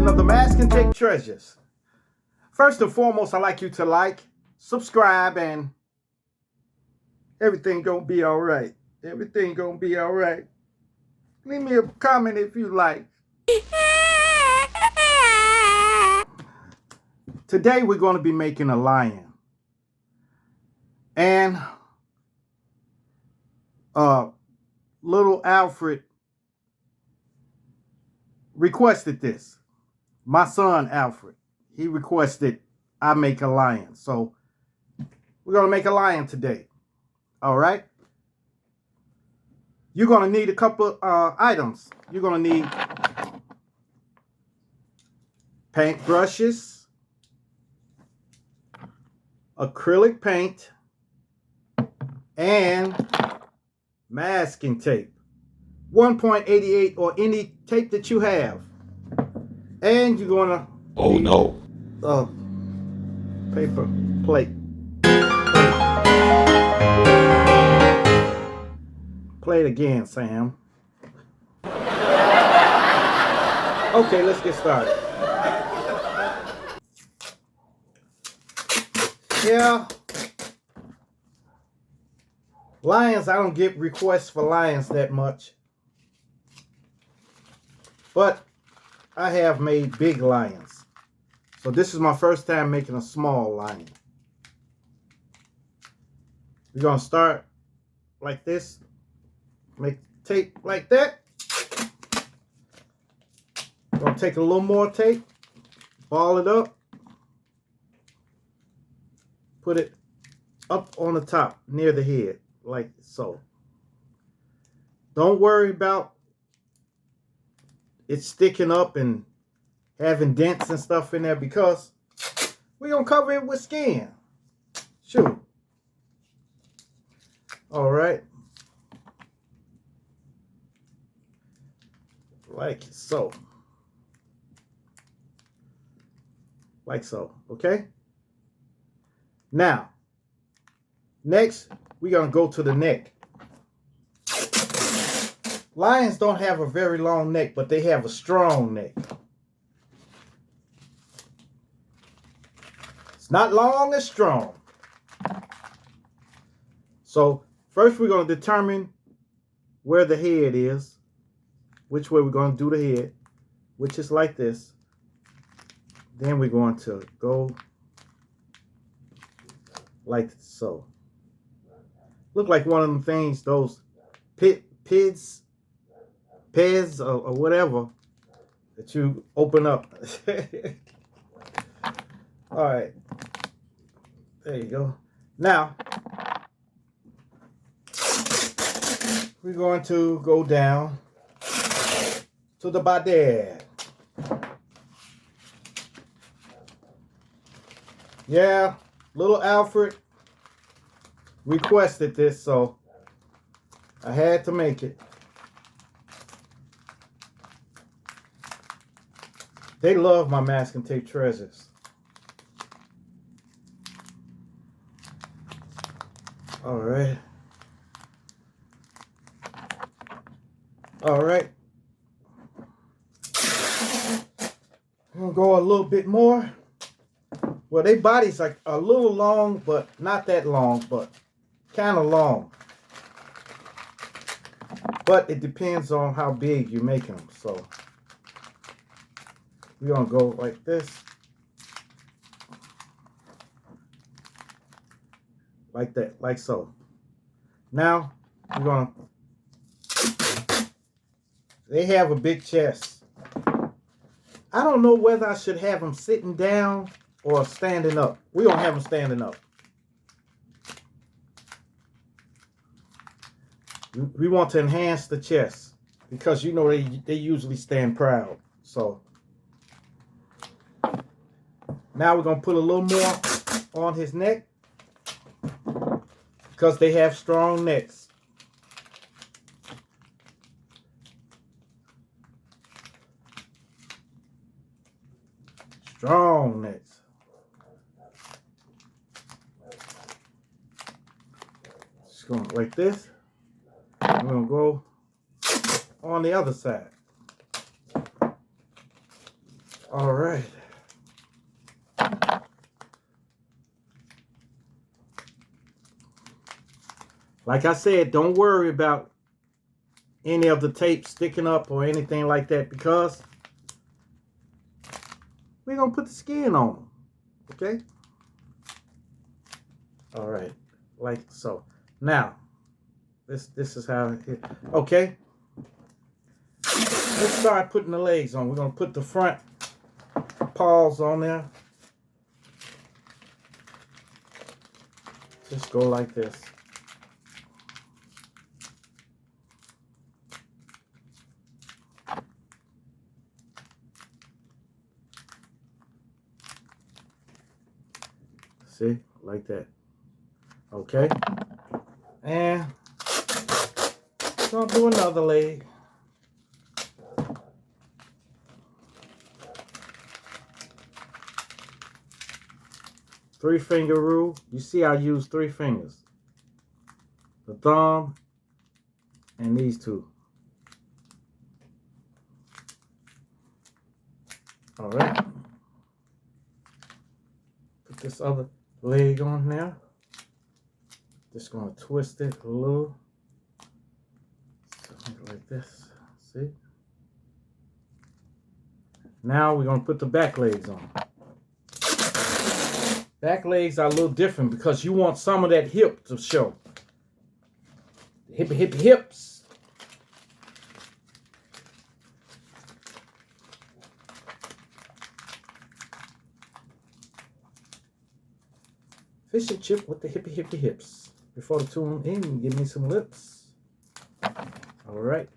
edition of the Mask and Take Treasures. First and foremost, I'd like you to like, subscribe, and everything gonna be all right. Everything gonna be all right. Leave me a comment if you like. Today we're going to be making a lion. And little Alfred requested this. My son Alfred, he requested I make a lion. So we're going to make a lion today. All right. You're going to need a couple items. You're going to need paint brushes, acrylic paint, and masking tape. 1.88 or any tape that you have. And you're going to paper plate. Play it again, Sam. Okay, let's get started. Yeah. Lions, I don't get requests for lions that much. But I have made big lions. So this is my first time making a small lion. We're going to start like this. Make tape like that. I'm going to take a little more tape. Ball it up. Put it up on the top near the head like so. Don't worry about it sticking up and having dents and stuff in there because we're going to cover it with skin. Shoot. All right. Like so. Like so. Okay? Now, next, we're going to go to the neck. Lions don't have a very long neck, but they have a strong neck. It's not long, it's strong. So, first we're going to determine where the head is, which way we're going to do the head, which is like this. Then we're going to go like so. Look like one of them things, those pez or whatever that you open up. All right. There you go. Now, we're going to go down to the body. Yeah, little Alfred requested this, so I had to make it. They love my Mask and Tape Treasures. All right. All right. I'm going to go a little bit more. Well, their bodies are a little long, but not that long, but kind of long. But it depends on how big you make them. So we're going to go like this. Like that, like so. Now, we're going to... They have a big chest. I don't know whether I should have them sitting down or standing up. We're going to have them standing up. We want to enhance the chest because, you know, they usually stand proud. So now we're going to put a little more on his neck because they have strong necks. Strong necks. Just going like this. I'm going to go on the other side. All right. Like I said, don't worry about any of the tape sticking up or anything like that because we're going to put the skin on them. Okay? All right. Like so. Now, this is how it, okay? Let's start putting the legs on. We're going to put the front paws on there. Just go like this. See? Like that. Okay? And gonna do another leg. Three-finger rule. You see I use 3 fingers. The thumb and these 2. All right. Put this other leg on now. Just gonna twist it a little. Something like this. See? Now we're gonna put the back legs on. Back legs are a little different because you want some of that hip to show. Hips. Fish and chip with the hips. Before the tune in, give me some lips. All right.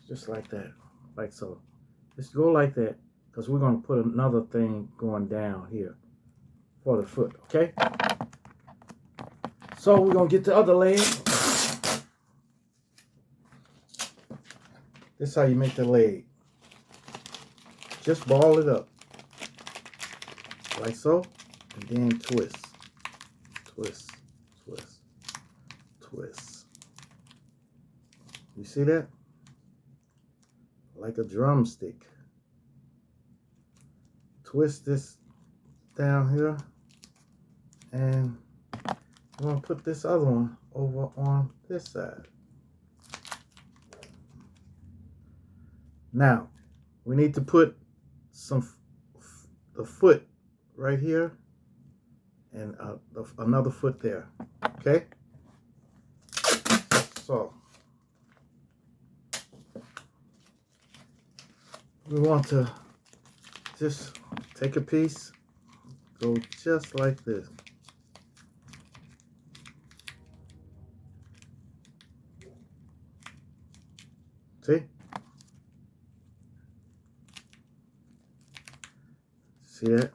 Just like that, like so. Just go like that, because we're going to put another thing going down here for the foot, okay? So we're going to get the other leg. This is how you make the leg. Just ball it up, like so, and then twist, twist, twist, twist. You see that? Like a drumstick. Twist this down here, and I'm going to put this other one over on this side. Now, we need to put the foot right here and another foot there, okay? So, we want to just take a piece, go just like this. See? See that?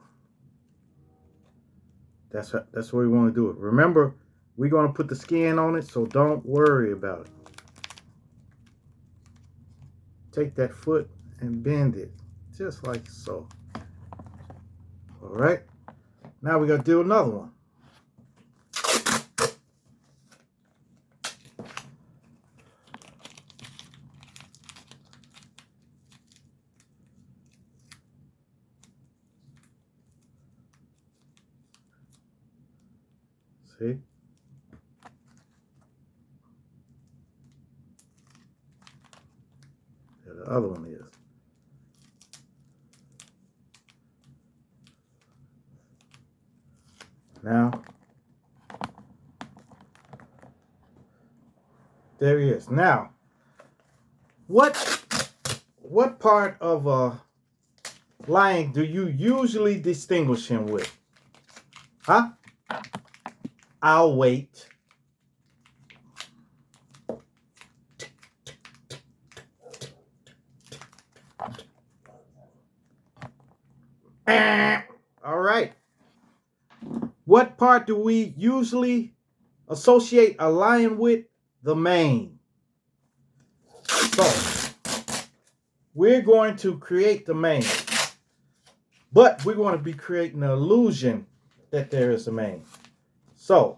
That's what we want to do it. Remember, we're going to put the skin on it, so don't worry about it. Take that foot and bend it, just like so. All right. Now we're going to do another one. See? There the other one is. Now, there he is. Now, what part of a lion do you usually distinguish him with? Huh? I'll wait. All right. What part do we usually associate a lion with? The mane. So, we're going to create the mane. But we're going to be creating an illusion that there is a mane. So,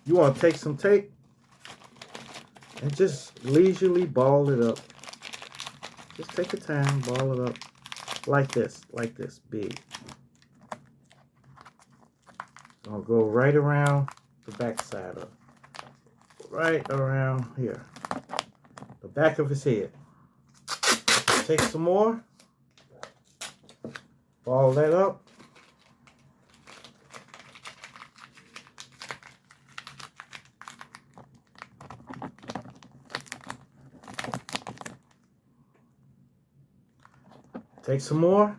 you want to take some tape And just leisurely ball it up. Just take your time, ball it up like this, big. Gonna go right around the back side of, right around here, the back of his head. Take some more, ball that up. Take some more,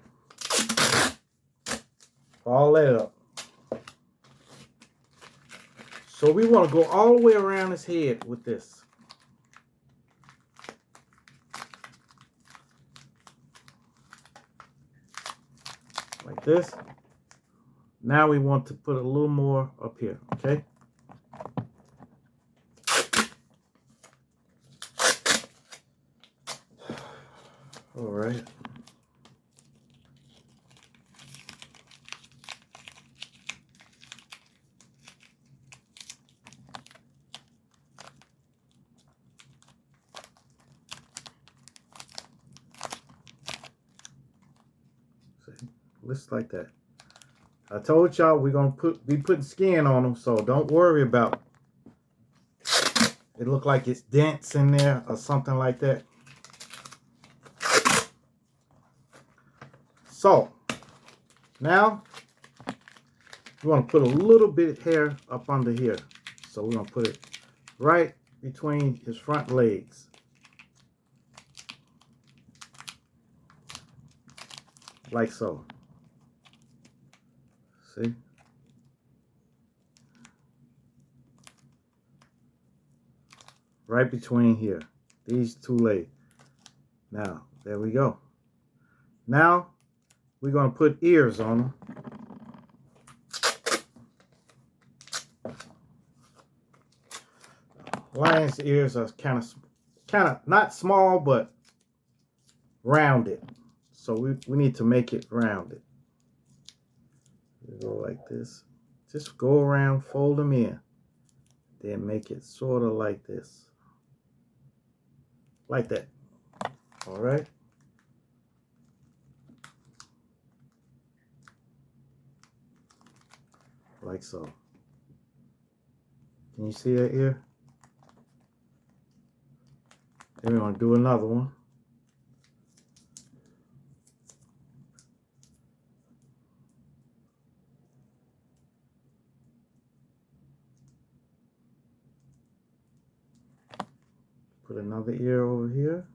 ball that up. So we want to go all the way around his head with this. Like this. Now we want to put a little more up here, okay? All right. Just like that. I told y'all we're gonna be putting skin on them, so don't worry about it. Look like it's dents in there or something like that. So now we want to put a little bit of hair up under here. So we're gonna put it right between his front legs. Like so. See? Right between here. These two legs. Now, there we go. Now, we're going to put ears on them. Lion's ears are kind of not small, but rounded. So we need to make it rounded. Go like this. Just go around, fold them in. Then make it sort of like this. Like that. All right. Like so. Can you see that ear? Then we're going to do another one. Put another ear over here.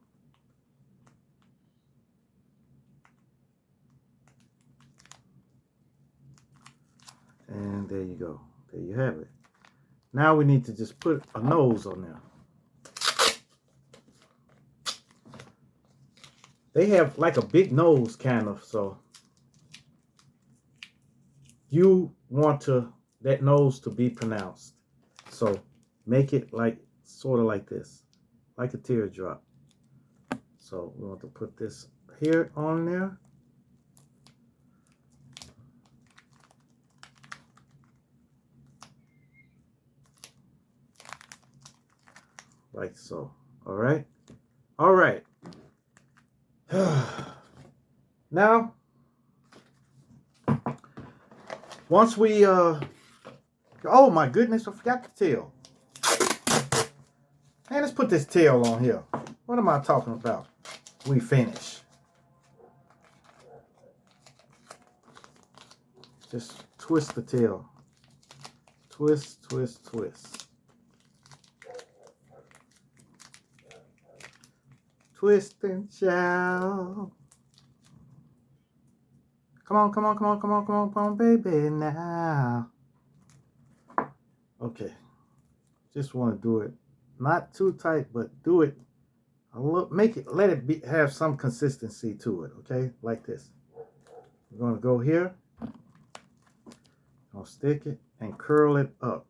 And there you go. There you have it. Now we need to just put a nose on there. They have like a big nose kind of, so you want that nose to be pronounced. So make it like sort of like this. Like a teardrop. So we want to put this here on there. Like so. All right. All right. Now, once we, oh my goodness, I forgot the tail. Man, let's put this tail on here. What am I talking about? We finish. Just twist the tail. Twist, twist, twist. Twist and shout. Come on, come on, come on, come on, come on, come on, baby, now. Okay. Just want to do it. Not too tight, but do it. Make it, let it have some consistency to it, okay? Like this. We're going to go here. I'll stick it and curl it up.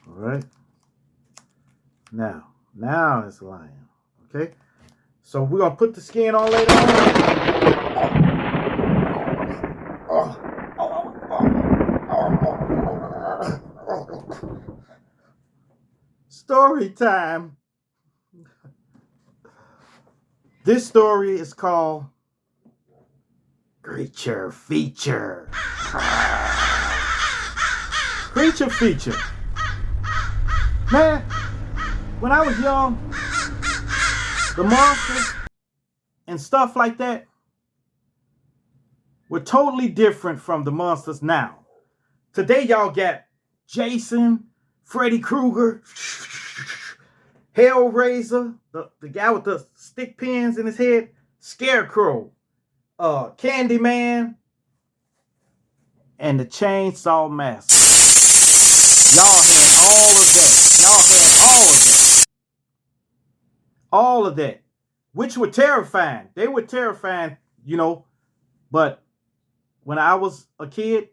All right. Now it's lying, okay? So we're going to put the skin on later on. story time. This story is called Creature Feature. Creature Feature. Man, when I was young, the monsters and stuff like that were totally different from the monsters now. Today, y'all got Jason, Freddy Krueger, Hellraiser, the guy with the stick pins in his head, Scarecrow, Candyman, and the Chainsaw Massacre. Y'all had all of that. Y'all had all of that. All of that, which were terrifying. They were terrifying, but when I was a kid,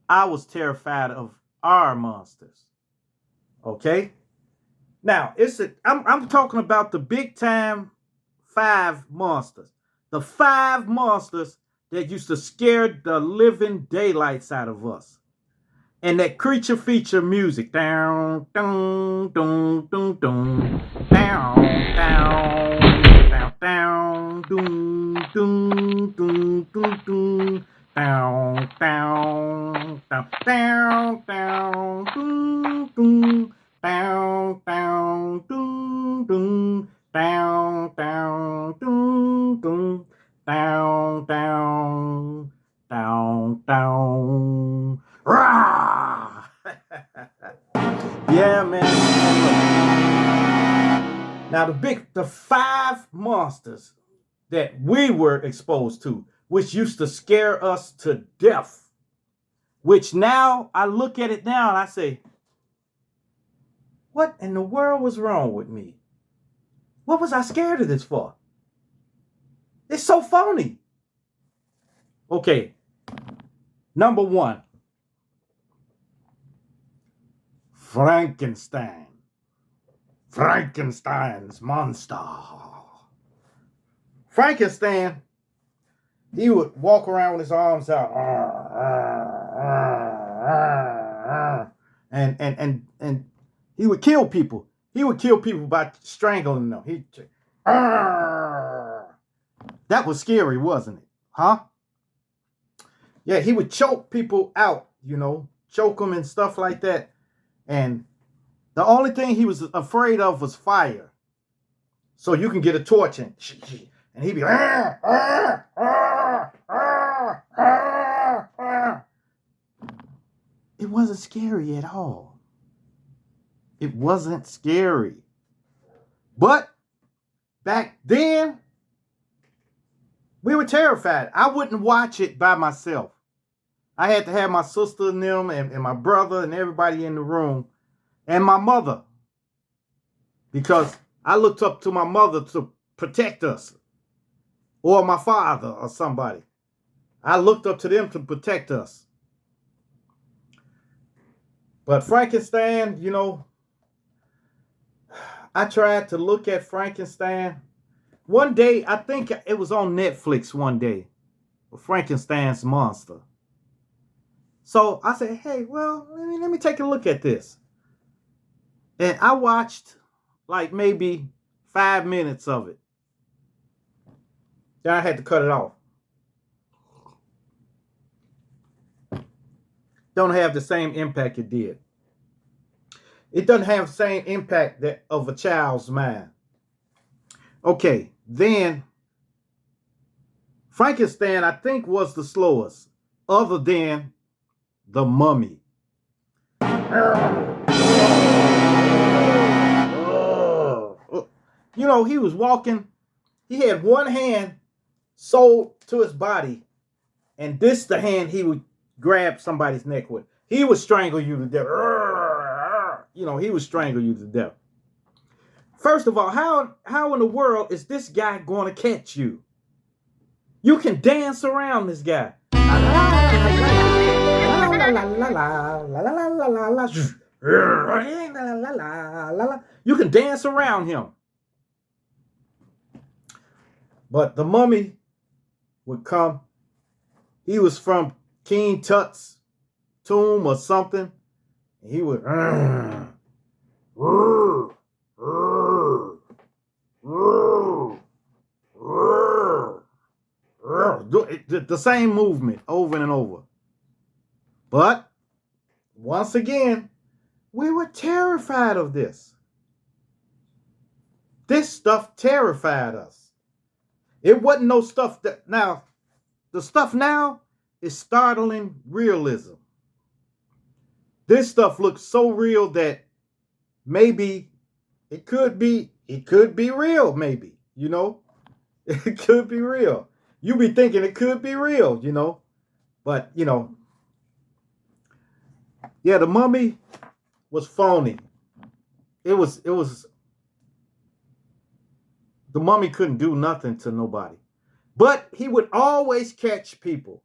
I was terrified of our monsters. Okay? Now, I'm talking about the big time 5 monsters. The 5 monsters that used to scare the living daylights out of us. And that creature feature music. Down, down, down, down, down, down, down, down, doom, doom, doom, doom, doom, down, down, down, down, down, doom, doom, down, down, doom, doom, down, down, doom, doom, down, down, down, down. Rah! Yeah, man. Now the 5 monsters that we were exposed to, which used to scare us to death, which now I look at it now and I say, what in the world was wrong with me? What was I scared of this for? It's so phony. Okay. Number 1. Frankenstein. Frankenstein's monster. Frankenstein, he would walk around with his arms out. And he would kill people. He would kill people by strangling them. That was scary, wasn't it? Huh? Yeah, he would choke people out, choke them and stuff like that. And the only thing he was afraid of was fire. So you can get a torch and he'd be It wasn't scary at all. It wasn't scary. But back then, we were terrified. I wouldn't watch it by myself. I had to have my sister and them and my brother and everybody in the room and my mother. Because I looked up to my mother to protect us. Or my father or somebody. I looked up to them to protect us. But Frankenstein, I tried to look at Frankenstein. One day, I think it was on Netflix one day. Frankenstein's monster. So I said, hey, well, let me take a look at this. And I watched like maybe 5 minutes of it. Then I had to cut it off. Don't have the same impact it did. It doesn't have the same impact of a child's mind. Okay, then Frankenstein, I think, was the slowest, other than the Mummy. He was walking. He had one hand sewed to his body, and this the hand he would grab somebody's neck with. He would strangle you to death. He would strangle you to death. First of all, how in the world is this guy going to catch you? You can dance around this guy. You can dance around him. But the Mummy would come. He was from King Tut's tomb or something. And he would, The same movement over and over. But once again, we were terrified of this. This stuff terrified us. It wasn't no stuff that now, the stuff now is startling realism. This stuff looks so real that maybe it could be real, maybe, you know? It could be real. You be thinking it could be real, you know? But, you know, yeah, the mummy was phony. It was the mummy couldn't do nothing to nobody. But he would always catch people.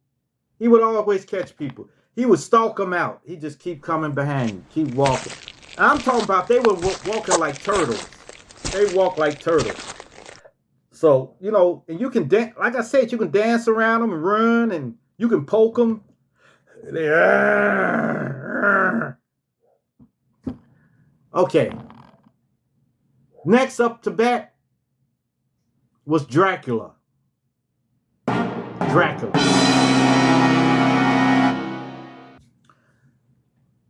He would always catch people. He would stalk them out. He'd just keep coming behind you, keep walking. And I'm talking about they were walking like turtles. They walk like turtles. So, you know, and you can dance, like I said, you can dance around them and run, and you can poke them. Okay. Next up to bat was Dracula.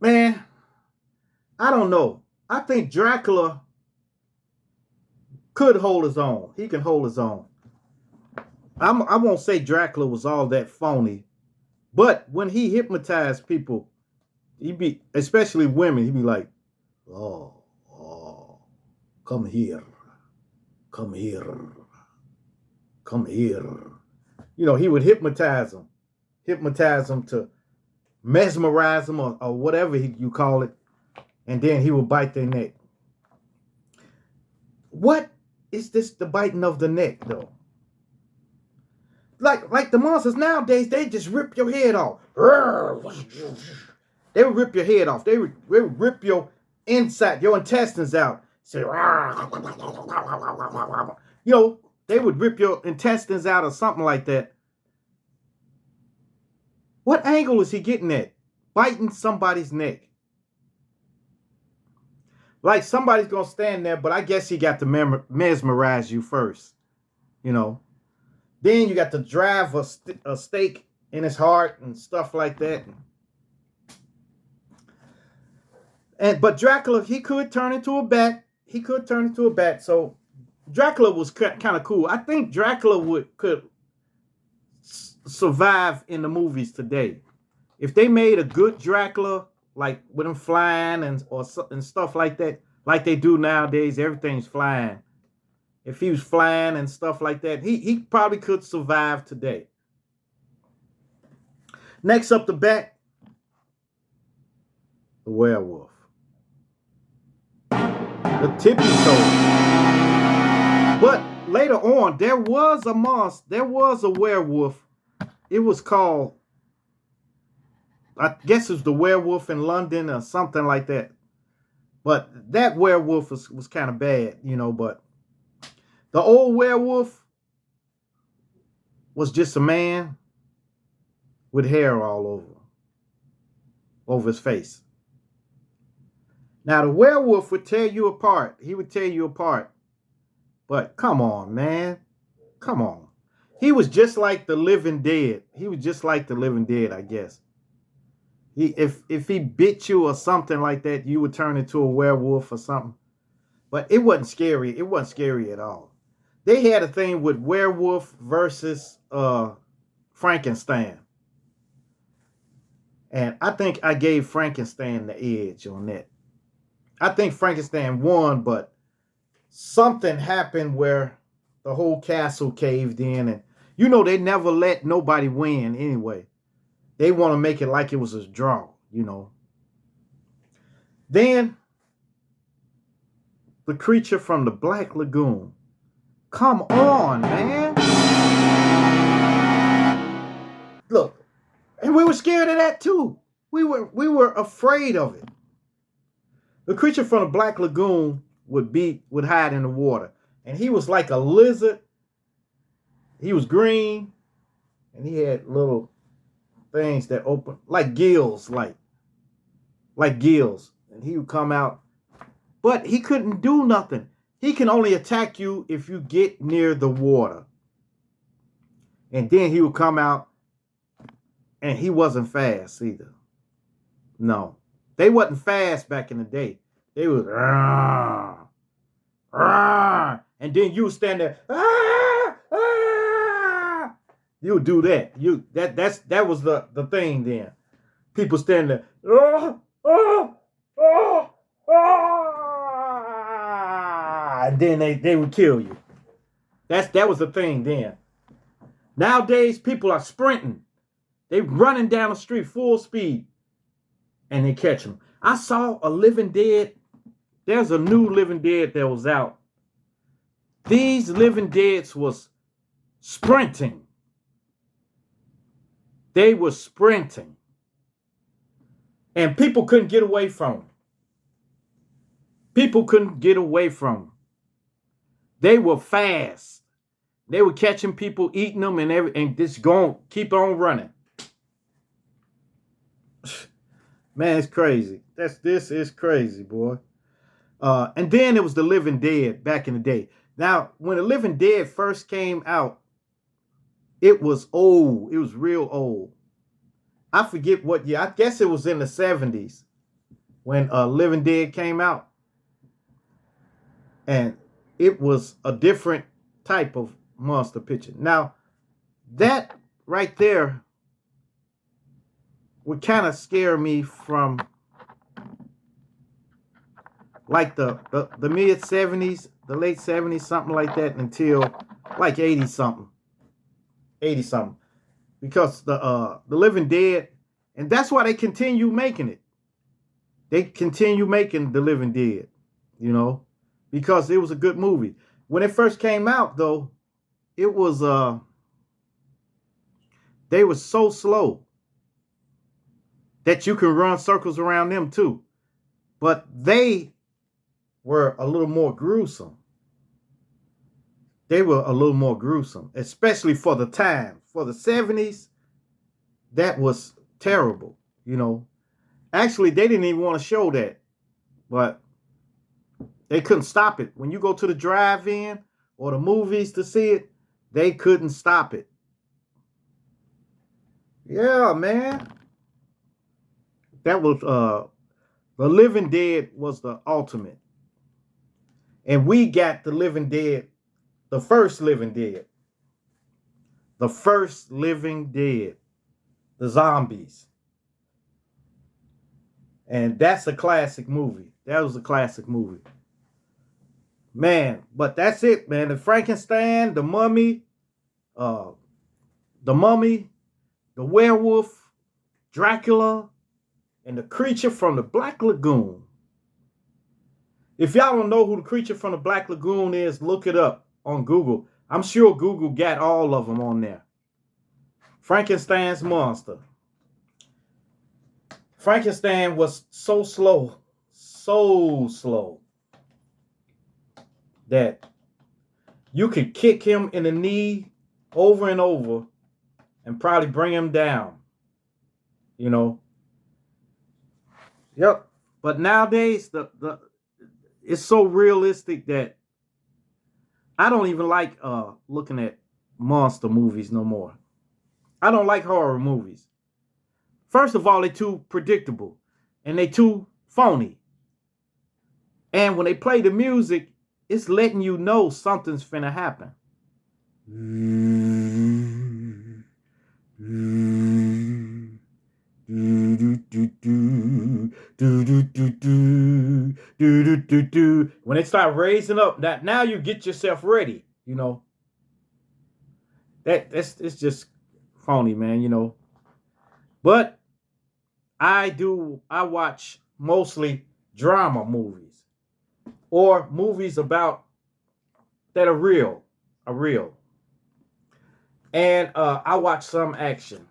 Man, I don't know. I think Dracula could hold his own. He can hold his own. I won't say Dracula was all that phony, but when he hypnotized people, he'd be, especially women, he'd be like, oh, come here, come here, come here. You know, he would hypnotize them to mesmerize them or whatever you call it, and then he would bite their neck. What is this, the biting of the neck, though? Like the monsters nowadays, they just rip your head off. They would rip your head off. They would rip your inside, your intestines out. Say, you know, they would rip your intestines out or something like that. What angle is he getting at? Biting somebody's neck. Like somebody's going to stand there, but I guess he got to mesmerize you first, you know. Then you got to drive a stake in his heart and stuff like that. But Dracula, he could turn into a bat. So Dracula was kind of cool. I think Dracula could survive in the movies today. If they made a good Dracula, like with him flying and stuff like that, like they do nowadays, everything's flying. If he was flying and stuff like that, he probably could survive today. Next up the bat, the werewolf. The tippy toe. But later on, there was a monster. There was a werewolf. It was called, I guess it was the werewolf in London or something like that. But that werewolf was kind of bad, you know, but the old werewolf was just a man with hair all over his face. Now, the werewolf would tear you apart. He would tear you apart. But come on, man. Come on. He was just like the living dead. I guess. If he bit you or something like that, you would turn into a werewolf or something. But it wasn't scary. It wasn't scary at all. They had a thing with werewolf versus Frankenstein. And I think I gave Frankenstein the edge on that. I think Frankenstein won, but something happened where the whole castle caved in. And, you know, they never let nobody win anyway. They want to make it like it was a draw, you know. Then, the creature from the Black Lagoon. Come on, man. Look, and we were scared of that too. We were afraid of it. The creature from the Black Lagoon would hide in the water. And he was like a lizard. He was green. And he had little things that open like gills, like gills. And he would come out But he couldn't do nothing. He can only attack you if you get near the water. And then he would come out, and he wasn't fast either. No. They wasn't fast back in the day. They was "Rah, rah," and then you stand there, "Ah, ah." You would do that. That was the thing then. People stand there, "Ah, ah, ah, ah," and then they would kill you. That was the thing then. Nowadays, people are sprinting. They running down the street full speed, and they catch them. I saw a Living Dead. There's a new Living Dead that was out. These Living Deads was sprinting. They were sprinting. And people couldn't get away from them. People couldn't get away from them. They were fast. They were catching people, eating them, and just going, keep on running. Man, it's crazy. This is crazy, boy. And then it was the Living Dead back in the day. Now, when the Living Dead first came out, it was old. It was real old. I forget what year. I guess it was in the 70s when Living Dead came out. And it was a different type of monster picture. Now, that right there would kind of scare me from like the mid 70s, the late 70s, something like that, until like 80 something. Because the Living Dead, and that's why they continue making it. They continue making the Living Dead, you know, because it was a good movie. When it first came out, though, it was they were so slow that you can run circles around them too. But they were a little more gruesome. They were a little more gruesome, especially for the time. For the 70s, that was terrible, you know. Actually, they didn't even want to show that, but they couldn't stop it. When you go to the drive-in or the movies to see it, they couldn't stop it. Yeah, man. That was the Living Dead was the ultimate. And we got the Living Dead, the first Living Dead. The first Living Dead. The zombies. And that's a classic movie. That was a classic movie. Man, but that's it, man. The Frankenstein, the Mummy, the werewolf, Dracula, and the creature from the Black Lagoon. If y'all don't know who the creature from the Black Lagoon is, look it up on Google. I'm sure Google got all of them on there. Frankenstein's monster. Frankenstein was so slow, that you could kick him in the knee over and over and probably bring him down. You know. Yep. But nowadays, it's so realistic that I don't even like looking at monster movies no more. I don't like horror movies. First of all, they're too predictable and they too phony. And when they play the music, it's letting you know something's finna happen. When they start raising up, that now you get yourself ready, you know. It's just phony, man, you know. But I watch mostly drama movies or movies about that are real. And I watch some action,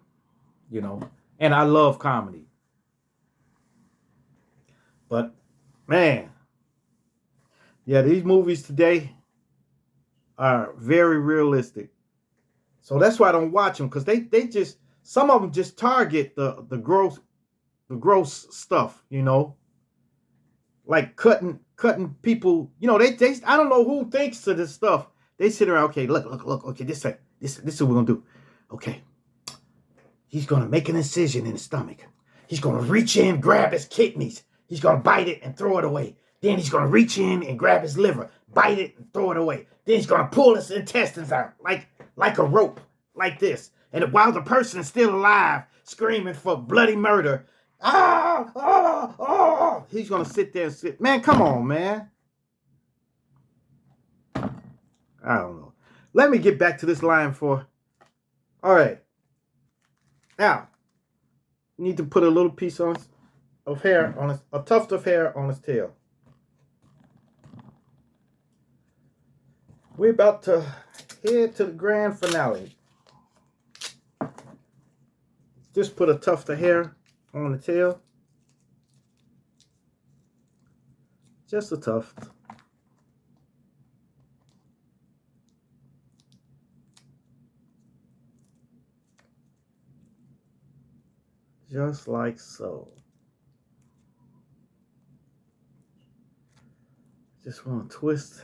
you know, and I love comedy. But man, yeah, these movies today are very realistic. So that's why I don't watch them, because they just, some of them just target the gross stuff, you know, like cutting cutting people. You know, they I don't know who thinks of this stuff. They sit around, okay, look, okay, this is what we're gonna do. Okay. He's gonna make an incision in his stomach. He's gonna reach in, grab his kidneys. He's gonna bite it and throw it away. Then he's gonna reach in and grab his liver, bite it and throw it away. Then he's gonna pull his intestines out like a rope, like this. And while the person is still alive, screaming for bloody murder, he's gonna sit there and sit. Man, come on, man. I don't know. Let me get back to this line for. All right. Now, you need to put a little piece of hair on his, a tuft of hair on his tail. We're about to head to the grand finale. Just put a tuft of hair on the tail. Just a tuft. Just like so. Just want to twist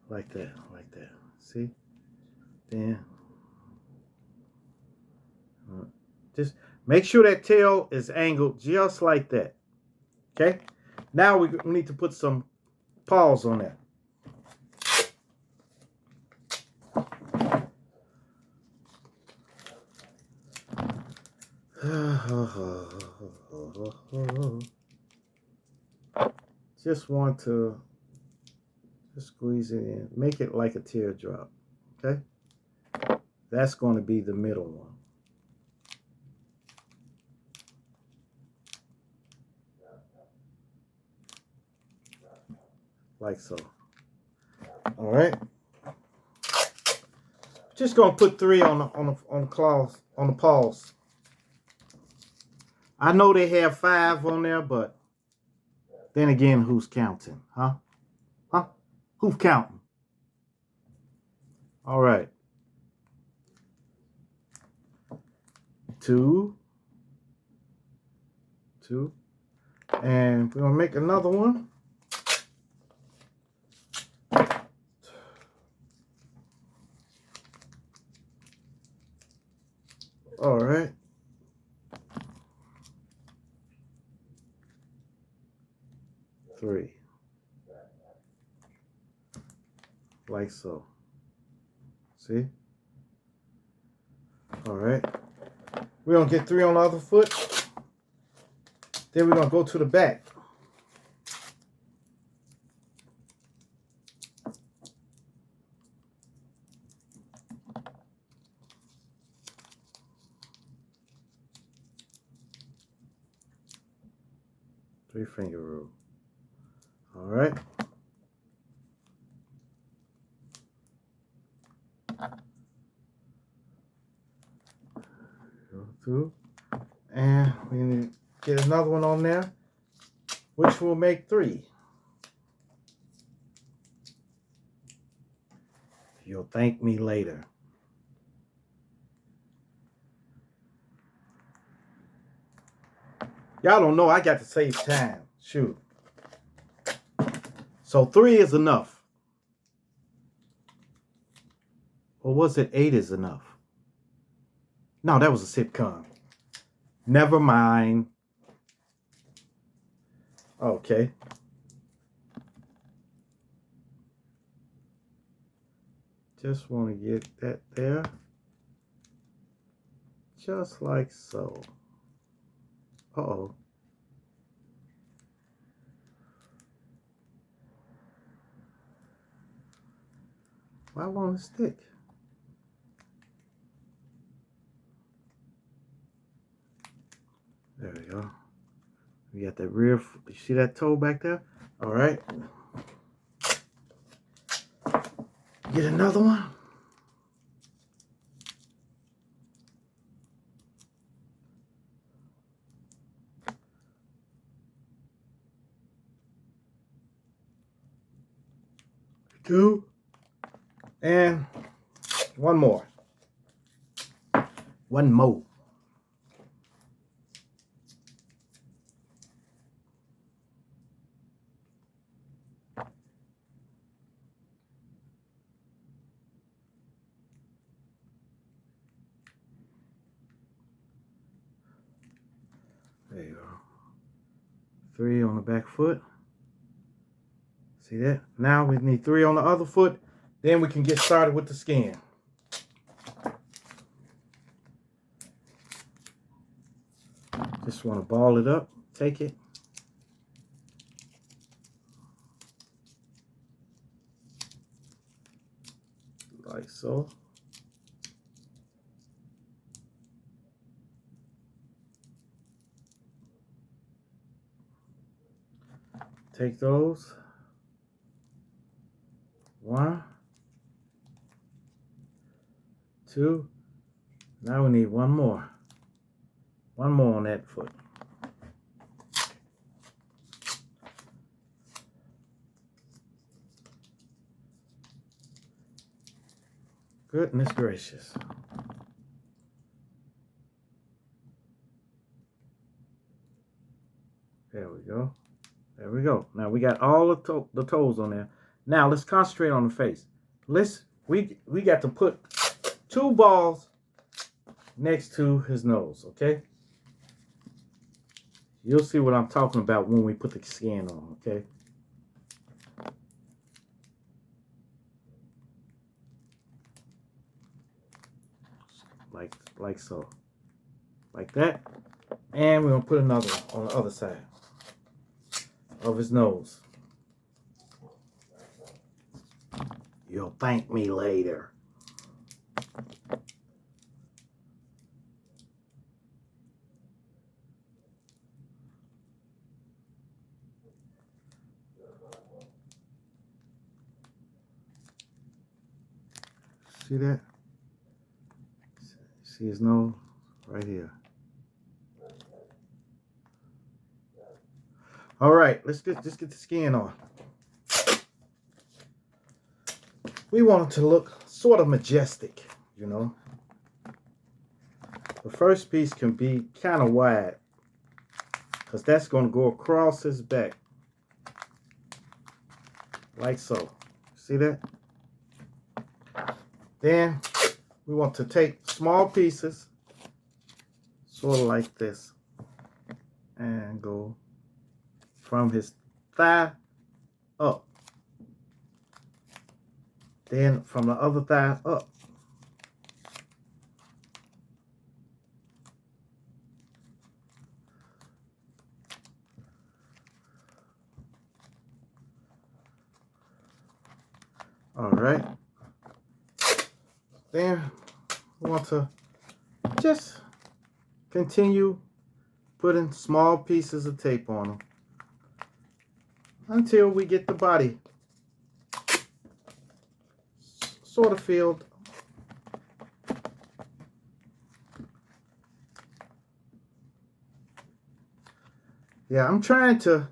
like that, like that. See? Then just make sure that tail is angled just like that. Okay? Now we need to put some paws on that. Just want to just squeeze it in. Make it like a teardrop. Okay? That's going to be the middle one. Like so. All right. Just gonna put 3 on the claws, on the paws. I know they have 5 on there, but then again, who's counting? Huh? Huh? Who's counting? All right. 2. And we're gonna make another one. All right. Three. Like so. See? All right. We're going to get 3 on the other foot. Then we're going to go to the back. Three-finger rule. All right. Go through. And we need to get another one on there, which will make 3. You'll thank me later. Y'all don't know I got to save time. Shoot. So 3 is enough. Or was it 8 is enough? No, that was a sitcom. Never mind. Okay. Just want to get that there. Just like so. Uh-oh. Why won't it stick? There we go. We got that rear, you see that toe back there? All right. Get another one. Two. And one more. One more. 3 on the back foot. See that? Now we need 3 on the other foot. Then we can get started with the skin. Just want to ball it up. Take it. Like so. Take those. 1, 2. Now we need one more. One more on that foot. Goodness gracious. There we go. There we go. Now we got all the toes on there. Now let's concentrate on the face. We got to put 2 balls next to his nose, okay? You'll see what I'm talking about when we put the skin on, okay? Like so. Like that. And we're going to put another one on the other side of his nose. You'll thank me later. See that? See his nose? Right here. All right, let's get the skin on. We want it to look sort of majestic, you know. The first piece can be kind of wide because that's going to go across his back. Like so. See that? Then we want to take small pieces, sort of like this, and go from his thigh up. Then from the other thigh up. All right. Then we want to just continue putting small pieces of tape on them until we get the body sort of filled. Yeah, I'm trying to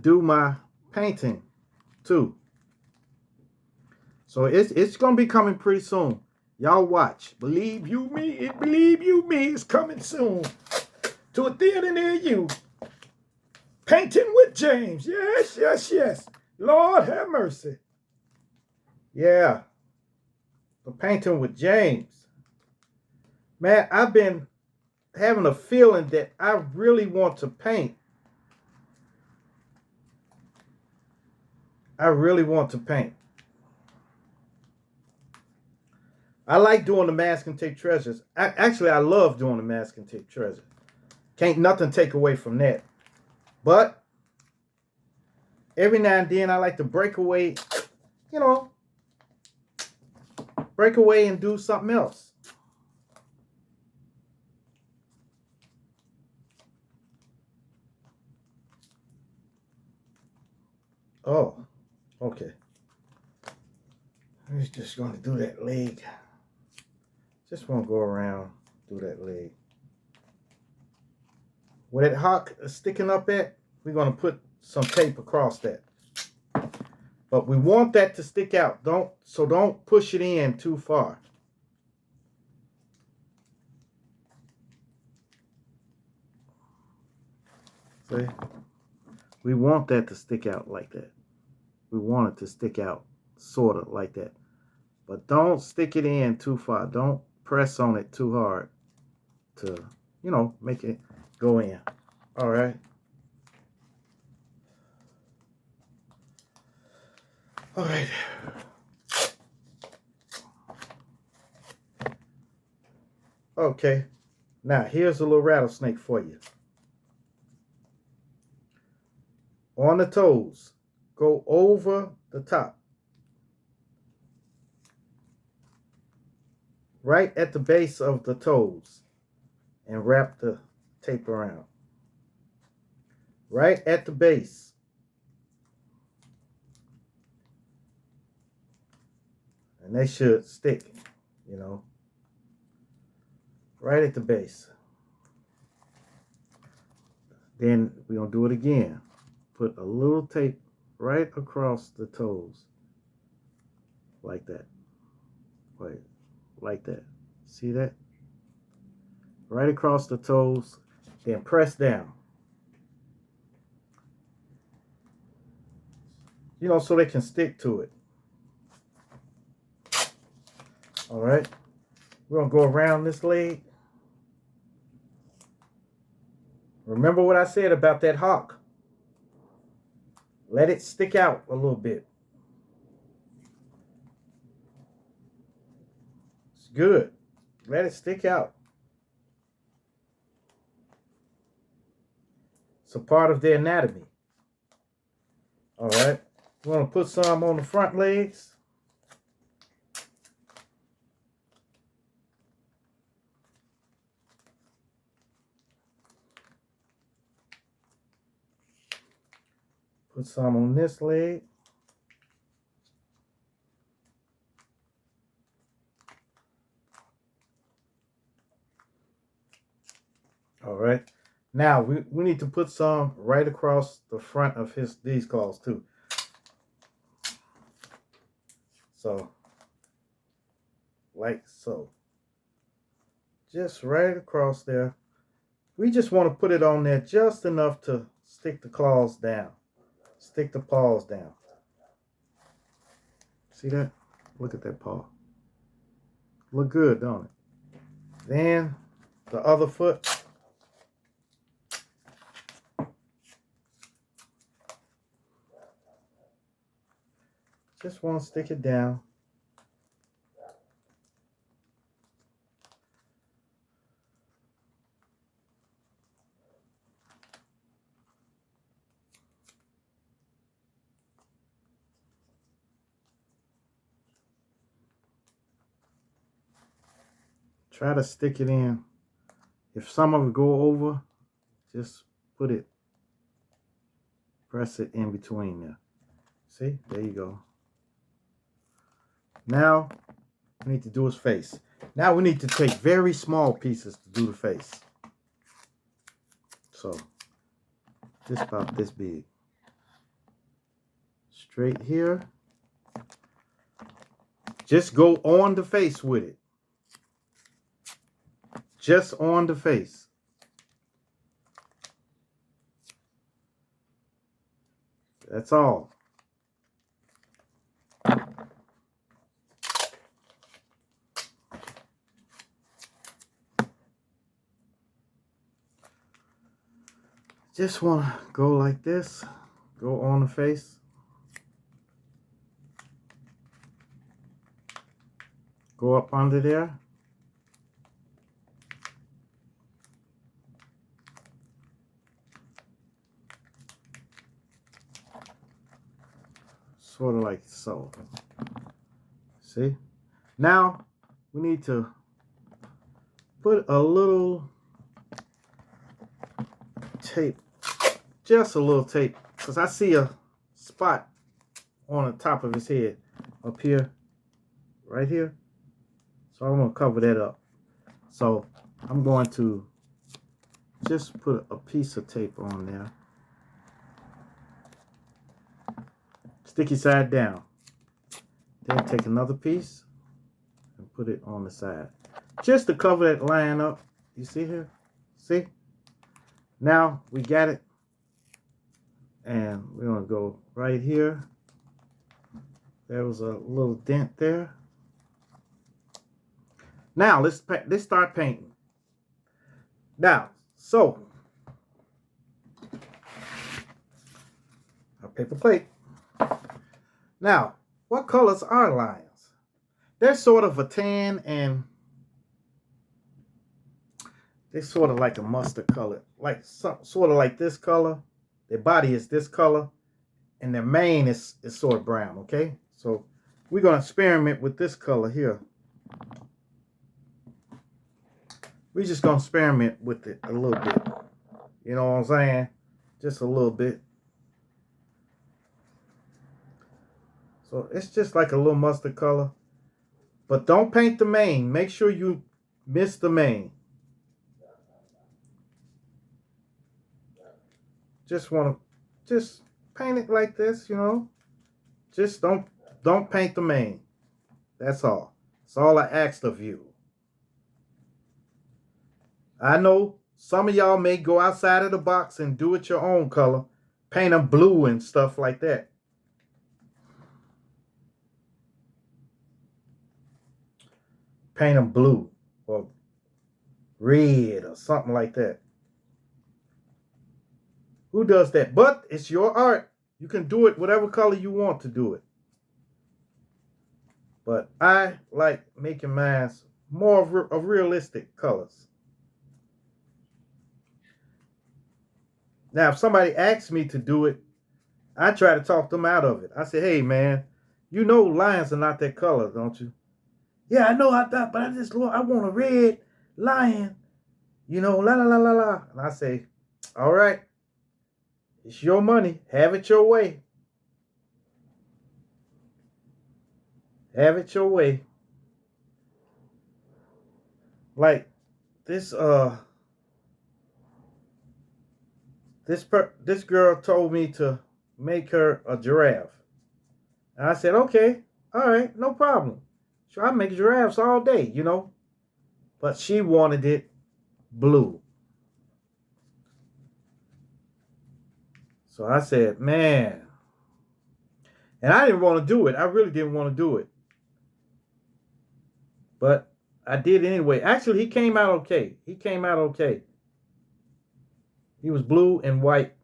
do my painting too. So it's gonna be coming pretty soon. Y'all watch. Believe you me, it's coming soon. To a theater near you. Painting with James. Yes, yes, yes. Lord have mercy. Yeah. The painting with James. Man, I've been having a feeling that I really want to paint. I really want to paint. I like doing the masking tape treasures. Actually, I love doing the masking tape treasure. Can't nothing take away from that. But every now and then I like to break away, you know, break away and do something else. Oh, okay. We're just going to do that leg. Just want to go around, do that leg. Where that hock is sticking up at, we're going to put some tape across that. But we want that to stick out. Don't push it in too far. See? We want that to stick out like that. We want it to stick out sort of like that. But don't stick it in too far. Don't press on it too hard to, you know, make it go in. All right. All right. Okay. Now, here's a little rattlesnake for you. On the toes, go over the top. Right at the base of the toes. And wrap the tape around. Right at the base. And they should stick, you know. Right at the base. Then we're going to do it again. Put a little tape right across the toes. Like that. Wait, like that. See that? Right across the toes. Then press down. You know, so they can stick to it. All right. We're going to go around this leg. Remember what I said about that hawk. Let it stick out a little bit. It's good. Let it stick out. It's a part of the anatomy. All right. We're going to put some on the front legs. Put some on this leg. All right. Now we need to put some right across the front of these claws too. So, like so. Just right across there. We just want to put it on there just enough to stick the claws down. Stick the paws down. See that? Look at that paw. Look good, don't it? Then the other foot. Just want to stick it down. Try to stick it in. If some of it go over, just put it, press it in between there. See, there you go. Now, we need to do his face. Now we need to take very small pieces to do the face. So, just about this big. Straight here. Just go on the face with it. Just on the face. That's all. Just want to go like this. Go on the face. Go up under there. Sort of like so. See? Now, we need to put a little tape. Just a little tape. Because I see a spot on the top of his head. Up here. Right here. So I'm going to cover that up. So I'm going to just put a piece of tape on there. Sticky side down. Then take another piece and put it on the side. Just to cover that line up. You see here? See? Now we got it. And we're going to go right here. There was a little dent there. Now let's start painting. Now, so our paper plate. Now, what colors are lions? They're sort of a tan, and they're sort of like a mustard color, like sort of like this color. Their body is this color, and their mane is sort of brown. Okay, so we're gonna experiment with this color here. We're just gonna experiment with it a little bit. You know what I'm saying? Just a little bit. So it's just like a little mustard color. But don't paint the mane. Make sure you miss the mane. Just paint it like this, you know. Just don't paint the mane. That's all. That's all I asked of you. I know some of y'all may go outside of the box and do it your own color. Paint them blue and stuff like that. Paint them blue or red or something like that. Who does that? But it's your art. You can do it whatever color you want to do it. But I like making mine more of realistic colors. Now, if somebody asks me to do it, I try to talk them out of it. I say, hey, man, you know lions are not that color, don't you? Yeah, I know, but I want a red lion, you know, la la la la la. And I say, all right, it's your money. Have it your way. Have it your way. Like this this girl told me to make her a giraffe. And I said, okay, all right, no problem. Sure, I make giraffes all day, you know. But she wanted it blue. So I said, man. And I didn't want to do it. I really didn't want to do it. But I did anyway. Actually, he came out okay. He came out okay. He was blue and white.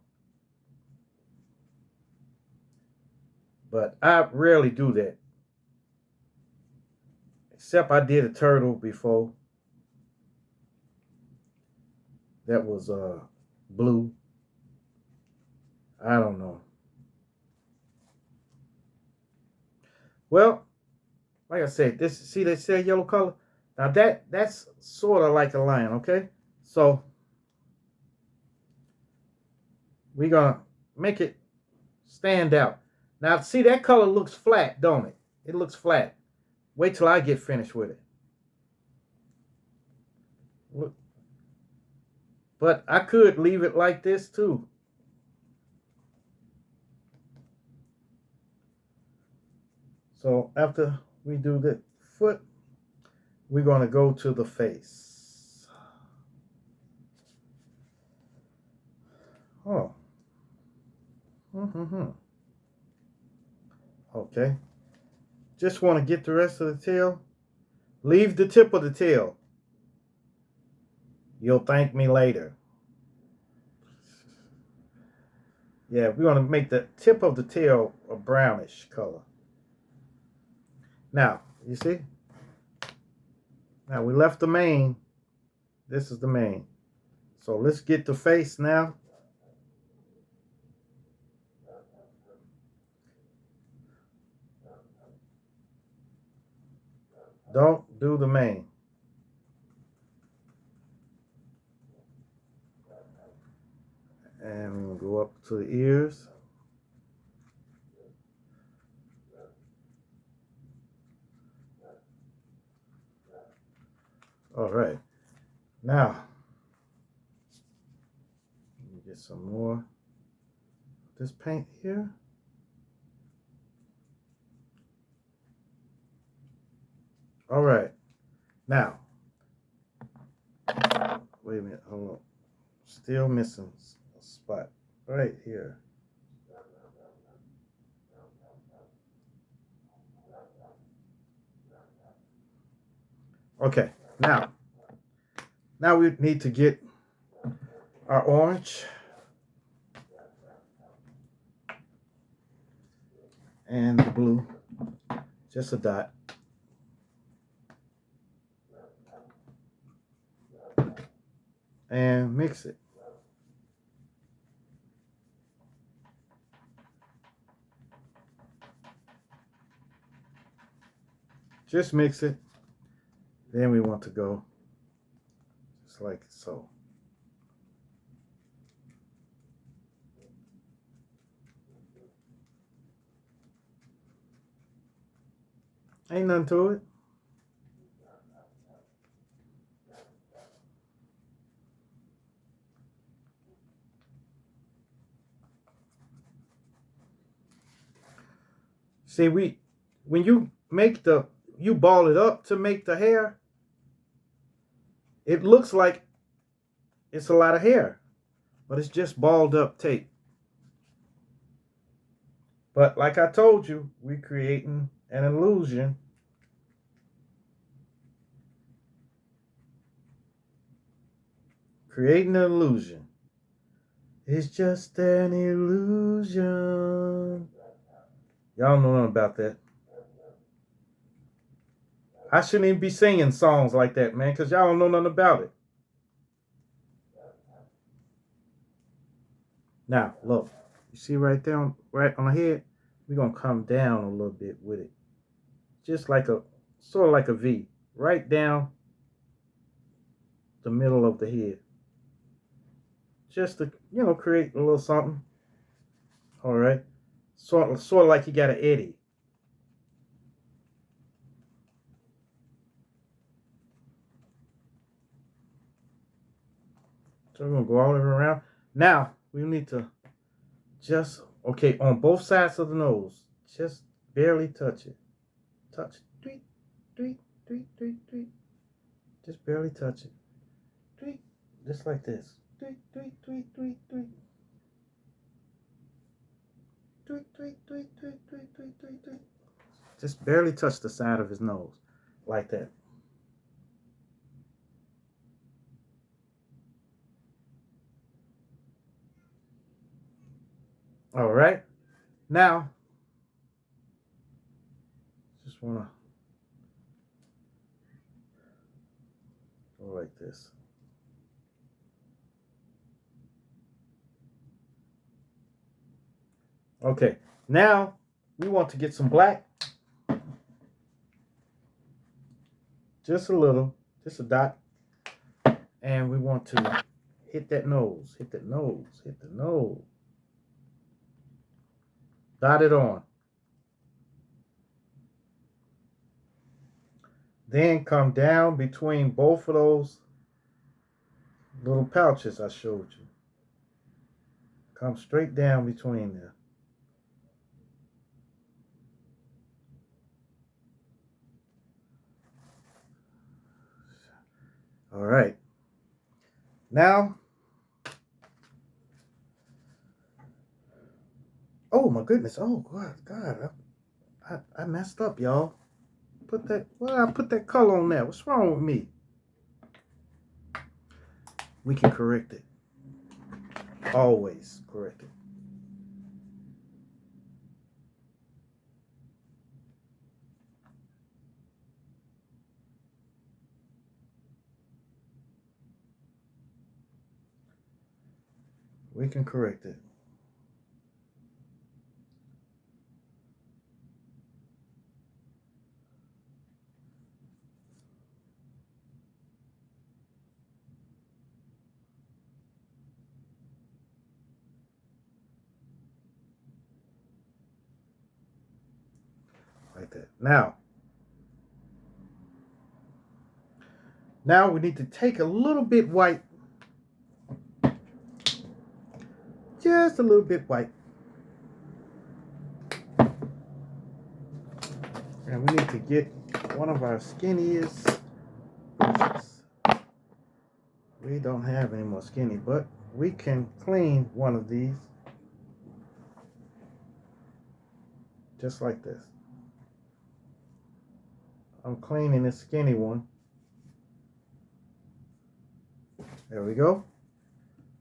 But I rarely do that. Except I did a turtle before. That was blue. I don't know. Well, like I said, this see they say yellow color. Now that's sort of like a lion, okay? So we're gonna make it stand out. Now see that color looks flat, don't it? It looks flat. Wait till I get finished with it. Look. But I could leave it like this too. So after we do the foot, we're going to go to the face. Oh. Okay. Just want to get the rest of the tail. Leave the tip of the tail. You'll thank me later. Yeah, we're going to make the tip of the tail a brownish color. Now, you see? Now, we left the mane. This is the mane. So, let's get the face now. Don't do the mane. And we'll go up to the ears. All right. Now, let me get some more of this paint here. All right. Now, wait a minute. Hold on. Still missing a spot right here. Okay. Now we need to get our orange and the blue. Just a dot. And mix it. Just mix it. Then we want to go just like so. Ain't nothing to it. See, when you you ball it up to make the hair, it looks like it's a lot of hair, but it's just balled up tape. But like I told you, we're creating an illusion. Creating an illusion. It's just an illusion. Y'all know nothing about that. I shouldn't even be singing songs like that, man, because y'all don't know nothing about it. Now, look. You see right there, right on the head? We're going to come down a little bit with it. Just like sort of like a V. Right down the middle of the head. Just to, create a little something. All right. Sort of like you got an eddy. So we're going to go all the way around. Now, we need to just, on both sides of the nose, just barely touch it. Touch. Tweet, tweet, tweet, tweet, tweet. Just barely touch it. Tweet. Just like this. Tweet, tweet, tweet, tweet, tweet. Tweet, tweet, tweet, tweet, tweet, tweet, tweet, tweet. Just barely touch the side of his nose. Like that. All right. Now, just want to go like this. Okay. Now, we want to get some black. Just a little. Just a dot. And we want to hit that nose. Hit the nose. Hit the nose. Dot it on. Then come down between both of those little pouches I showed you. Come straight down between them. All right. Now, oh my goodness. Oh God. I messed up, y'all. I put that color on there? What's wrong with me? We can correct it. Always correct it. We can correct it. Like that. Now we need to take a little bit white. Just a little bit white. And we need to get one of our skinniest brushes. We don't have any more skinny, but we can clean one of these. Just like this. I'm cleaning this skinny one. There we go.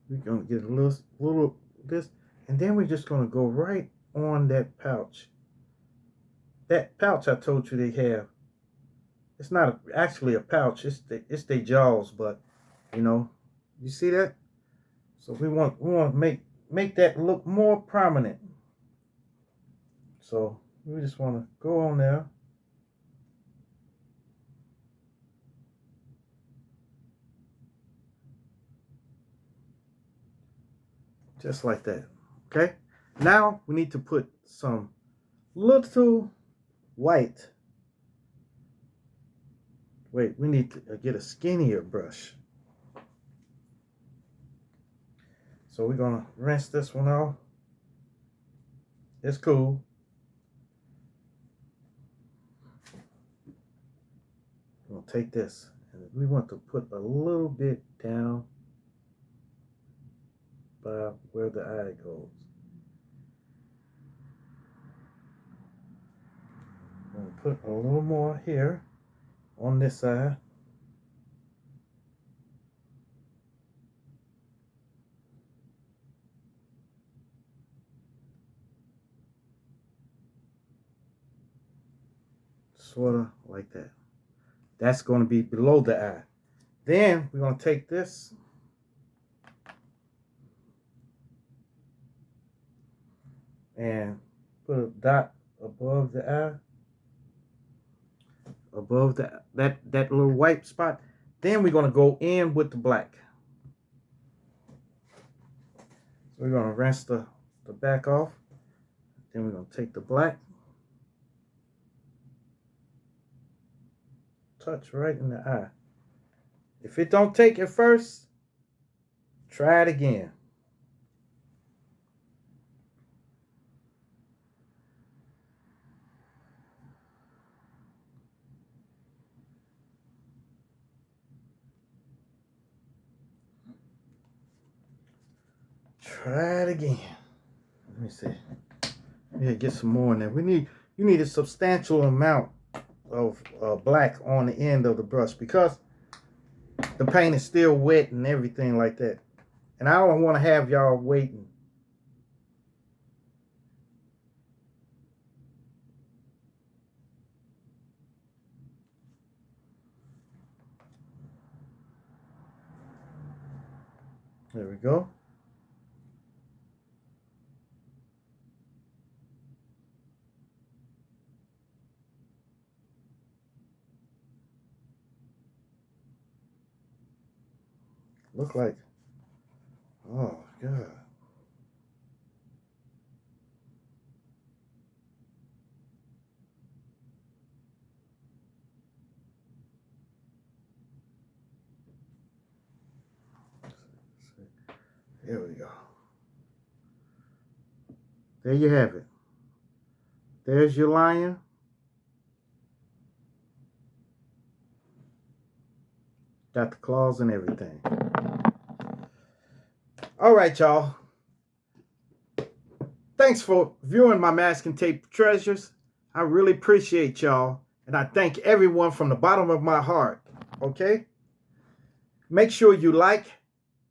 We're going to get a little this, and then we're just going to go right on that pouch That pouch I told you they have, it's not actually a pouch. It's their jaws, but you know, you see that? So we want to make that look more prominent. So we just want to go on there. Just like that. Okay? Now we need to put some little white. Wait, we need to get a skinnier brush. So we're going to rinse this one off. It's cool. We'll take this and we want to put a little bit down by where the eye goes. We'll put a little more here on this side. Sort of like that. That's going to be below the eye. Then we're going to take this and put a dot above the eye, above that little white spot. Then we're going to go in with the black. So we're going to rinse the back off. Then we're going to take the black, touch right in the eye. If it don't take it first, try it again. Try it again. Let me see. Yeah, get some more in there. You need a substantial amount of black on the end of the brush because the paint is still wet and everything like that. And I don't want to have y'all waiting. There we go. Look like, oh God. There we go. There you have it. There's your lion. Got the claws and everything. All right, y'all. Thanks for viewing my masking tape treasures. I really appreciate y'all. And I thank everyone from the bottom of my heart. Okay? Make sure you like,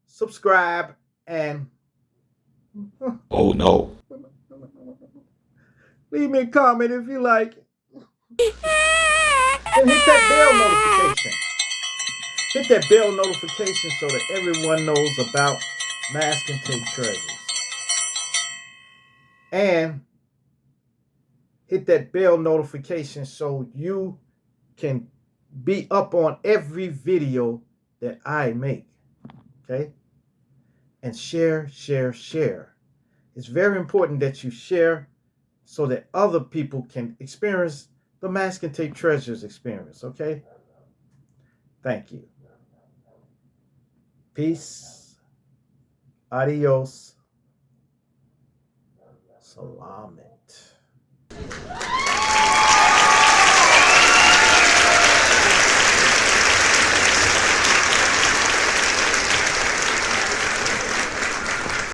subscribe, and Oh no. leave me a comment if you like. And hit that bell notification. Hit that bell notification so that everyone knows about masking tape treasures. And hit that bell notification so you can be up on every video that I make. Okay? And share, share, share. It's very important that you share so that other people can experience the masking tape treasures experience. Okay? Thank you. Peace. Adios. Salame.